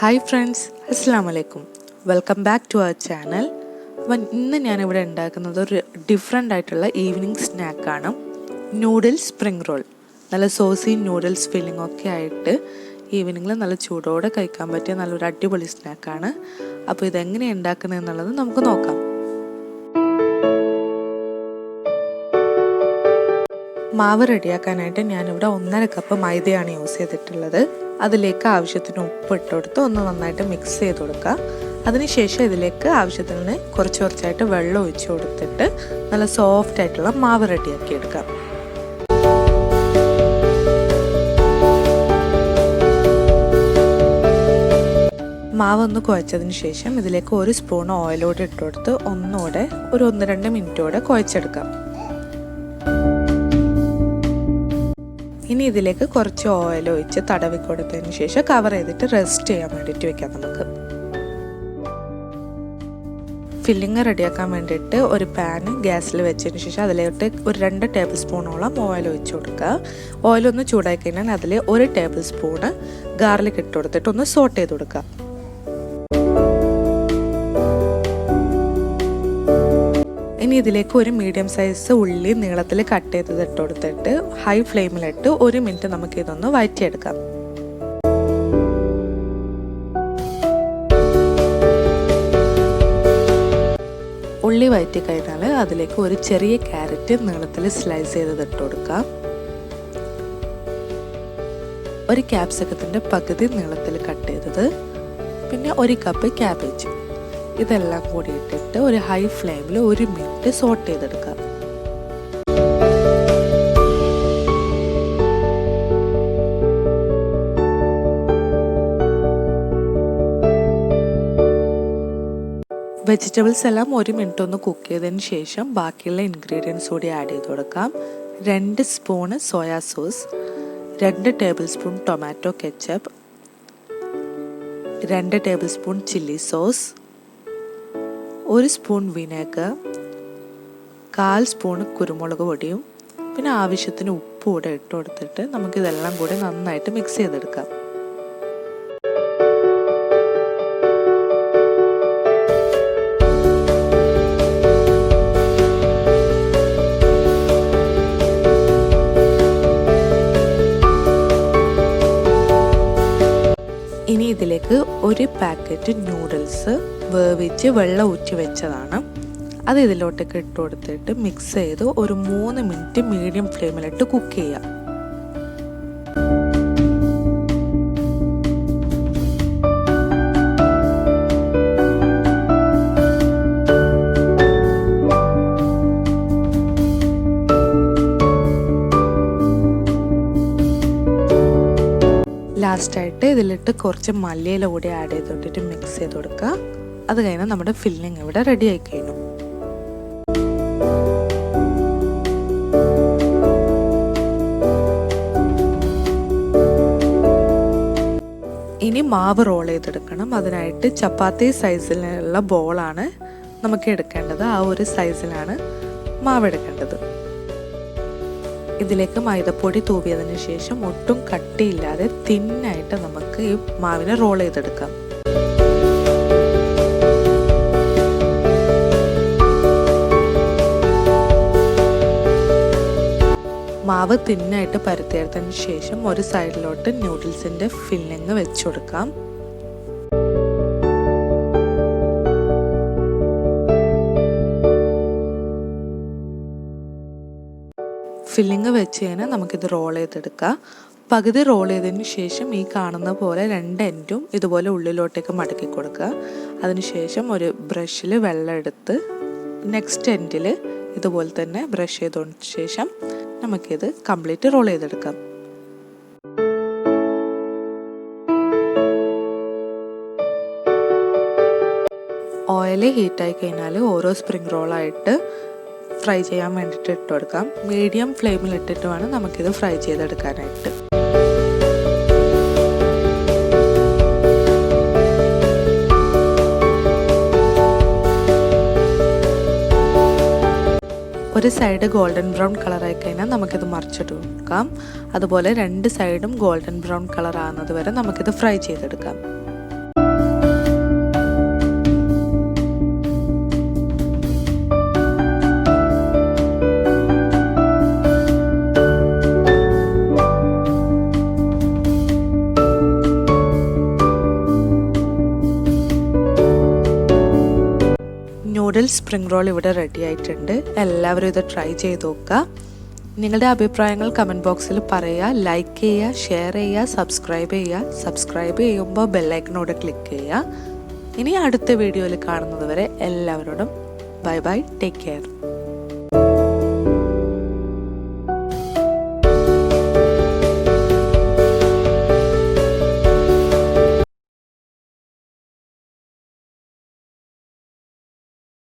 Hi friends, അസ്സലാമു അലൈക്കും. Welcome back to our channel. അപ്പം ഇന്ന് ഞാനിവിടെ ഉണ്ടാക്കുന്നത് ഒരു ഡിഫറെൻ്റ് ആയിട്ടുള്ള ഈവനിങ് സ്നാക്കാണ്. Noodles spring roll. നല്ല സോസി നൂഡിൽസ് ഫില്ലിംഗ് ഒക്കെ ആയിട്ട് ഈവനിങ്ങിൽ നല്ല ചൂടോടെ കഴിക്കാൻ പറ്റിയ നല്ലൊരു അടിപൊളി സ്നാക്കാണ്. അപ്പോൾ ഇതെങ്ങനെയാണ് ഉണ്ടാക്കുന്നത് എന്നുള്ളത് നമുക്ക് നോക്കാം. മാവ് റെഡിയാക്കാനായിട്ട് ഞാനിവിടെ 1.5 കപ്പ് മൈദയാണ് യൂസ് ചെയ്തിട്ടുള്ളത്. അതിലേക്ക് ആവശ്യത്തിന് ഉപ്പ് ഇട്ട് കൊടുത്ത് ഒന്ന് നന്നായിട്ട് മിക്സ് ചെയ്ത് കൊടുക്കുക. അതിനുശേഷം ഇതിലേക്ക് ആവശ്യത്തിന് കുറച്ചായിട്ട് വെള്ളം ഒഴിച്ച് കൊടുത്തിട്ട് നല്ല സോഫ്റ്റ് ആയിട്ടുള്ള മാവ് റെഡിയാക്കി എടുക്കാം. മാവ് ഒന്ന് കുഴച്ചതിന് ശേഷം ഇതിലേക്ക് 1 സ്പൂൺ ഓയിലോടെ ഇട്ട് കൊടുത്ത് ഒന്നുകൂടെ ഒരു 1-2 മിനിറ്റോടെ കുഴച്ചെടുക്കാം. ഇനി ഇതിലേക്ക് കുറച്ച് ഓയിൽ ഒഴിച്ച് തടവി കൊടുത്തതിന് ശേഷം കവർ ചെയ്തിട്ട് റെസ്റ്റ് ചെയ്യാൻ വേണ്ടിയിട്ട് വെക്കാം. നമുക്ക് ഫില്ലിങ് റെഡിയാക്കാൻ വേണ്ടിയിട്ട് ഒരു പാൻ ഗ്യാസിൽ വെച്ചതിന് ശേഷം അതിലേക്ക് ഒരു 2 ടേബിൾ സ്പൂണോളം ഓയിൽ ഒഴിച്ച് കൊടുക്കുക. ഓയിലൊന്ന് ചൂടായി കഴിഞ്ഞാൽ അതിൽ 1 ടേബിൾ സ്പൂണ് ഗാർലിക് ഇട്ട് കൊടുത്തിട്ട് ഒന്ന് സോട്ട് ചെയ്ത് കൊടുക്കുക. ഇനി ഇതിലേക്ക് ഒരു മീഡിയം സൈസ് ഉള്ളി നീളത്തിൽ കട്ട് ചെയ്തത് ഇട്ട് കൊടുത്തിട്ട് ഹൈ ഫ്ലെയിമിലിട്ട് 1 മിനിറ്റ് നമുക്ക് ഇതൊന്ന് വഴറ്റിയെടുക്കാം. ഉള്ളി വഴറ്റി കഴിഞ്ഞാൽ അതിലേക്ക് ഒരു ചെറിയ ക്യാരറ്റ് നീളത്തിൽ സ്ലൈസ് ചെയ്തത് ഇട്ട് കൊടുക്കാം. ഒരു ക്യാപ്സിക്കത്തിൻ്റെ പകുതി നീളത്തിൽ കട്ട് ചെയ്തത്, പിന്നെ 1 കപ്പ് ക്യാബേജ്, ഇതെല്ലാം കൂടി ഇട്ടിട്ട് ഒരു ഹൈ ഫ്ലെയിമിൽ 1 മിനിറ്റ് സോട്ട് ചെയ്തെടുക്കാം. വെജിറ്റബിൾസ് എല്ലാം 1 മിനിറ്റ് ഒന്ന് കുക്ക് ചെയ്തതിന് ശേഷം ബാക്കിയുള്ള ഇൻഗ്രീഡിയൻസ് കൂടി ആഡ് ചെയ്ത് കൊടുക്കാം. 2 spoon soya sauce, 2 table spoon tomato ketchup, 2 table spoon chilli sauce, 1 spoon vinegar, 1/4 spoon കുരുമുളക് പൊടിയും, പിന്നെ ആവശ്യത്തിന് ഉപ്പ് കൂടെ ഇട്ട് കൊടുത്തിട്ട് നമുക്കിതെല്ലാം കൂടി നന്നായിട്ട് മിക്സ് ചെയ്തെടുക്കാം. ഇനി ഇതിലേക്ക് 1 പാക്കറ്റ് നൂഡിൽസ് വേവിച്ച് വെള്ളം ഊറ്റി വെച്ചതാണ്. അത് ഇതിലോട്ടേക്ക് ഇട്ട് കൊടുത്തിട്ട് മിക്സ് ചെയ്ത് ഒരു 3 മിനിറ്റ് മീഡിയം ഫ്ലെയിമിലിട്ട് കുക്ക് ചെയ്യാം. ലാസ്റ്റായിട്ട് ഇതിലിട്ട് കുറച്ച് മല്ലിയില കൂടി ആഡ് ചെയ്തിട്ട് മിക്സ് ചെയ്ത് കൊടുക്കുക. അത് കഴിഞ്ഞാൽ നമ്മുടെ ഫില്ലിങ് ഇവിടെ റെഡി ആയി കഴിഞ്ഞു. ഇനി മാവ് റോൾ ചെയ്തെടുക്കണം. അതിനായിട്ട് ചപ്പാത്തി സൈസിലുള്ള ബോളാണ് നമുക്ക് എടുക്കേണ്ടത്. ആ ഒരു സൈസിലാണ് മാവ് എടുക്കേണ്ടത്. ഇതിലേക്ക് മൈദപ്പൊടി തൂവിയതിന് ശേഷം ഒട്ടും കട്ടിയില്ലാതെ തിന്നായിട്ട് നമുക്ക് ഈ മാവിനെ റോൾ ചെയ്തെടുക്കാം. മാവ് തിന്നായിട്ട് പരത്തിയെടുത്തതിന് ശേഷം ഒരു സൈഡിലോട്ട് നൂഡിൽസിൻ്റെ ഫില്ലിങ് വെച്ച് കൊടുക്കാം. ഫില്ലിങ് വെച്ച് കഴിഞ്ഞാൽ നമുക്കിത് റോൾ ചെയ്തെടുക്കാം. പകുതി റോൾ ചെയ്തതിന് ശേഷം ഈ കാണുന്ന പോലെ 2 എൻഡും ഇതുപോലെ ഉള്ളിലോട്ടേക്ക് മടക്കി കൊടുക്കുക. അതിനുശേഷം ഒരു ബ്രഷിൽ വെള്ളം എടുത്ത് നെക്സ്റ്റ് എൻഡിൽ ഇതുപോലെ തന്നെ ബ്രഷ് ചെയ്തതിന് ശേഷം നമുക്കിത് കംപ്ലീറ്റ് റോൾ ചെയ്തെടുക്കാം. ഓയിൽ ഹീറ്റായി കഴിഞ്ഞാൽ ഓരോ സ്പ്രിംഗ് റോളായിട്ട് ഫ്രൈ ചെയ്യാൻ വേണ്ടിയിട്ട് ഇട്ട് കൊടുക്കാം. മീഡിയം ഫ്ലെയിമിൽ ഇട്ടിട്ട് വേണം നമുക്കിത് ഫ്രൈ ചെയ്തെടുക്കാനായിട്ട്. ഒരു സൈഡ് ഗോൾഡൻ ബ്രൗൺ കളറായി കഴിഞ്ഞാൽ നമുക്കിത് മറിച്ചിട്ട് കൊടുക്കാം. അതുപോലെ 2 സൈഡും ഗോൾഡൻ ബ്രൗൺ കളർ ആകുന്നത് വരെ നമുക്കിത് ഫ്രൈ ചെയ്തെടുക്കാം. നൂഡിൽസ് സ്പ്രിംഗ് റോൾ ഇവിടെ റെഡി ആയിട്ടുണ്ട്. എല്ലാവരും ഇത് ട്രൈ ചെയ്ത് നോക്കുക. നിങ്ങളുടെ അഭിപ്രായങ്ങൾ കമൻറ്റ് ബോക്സിൽ പറയുക. ലൈക്ക് ചെയ്യുക, ഷെയർ ചെയ്യുക, സബ്സ്ക്രൈബ് ചെയ്യുമ്പോൾ ബെല്ലൈക്കനോട് ക്ലിക്ക് ചെയ്യുക. ഇനി അടുത്ത വീഡിയോയിൽ കാണുന്നത് വരെ എല്ലാവരോടും ബൈ ബൈ, ടേക്ക് കെയർ.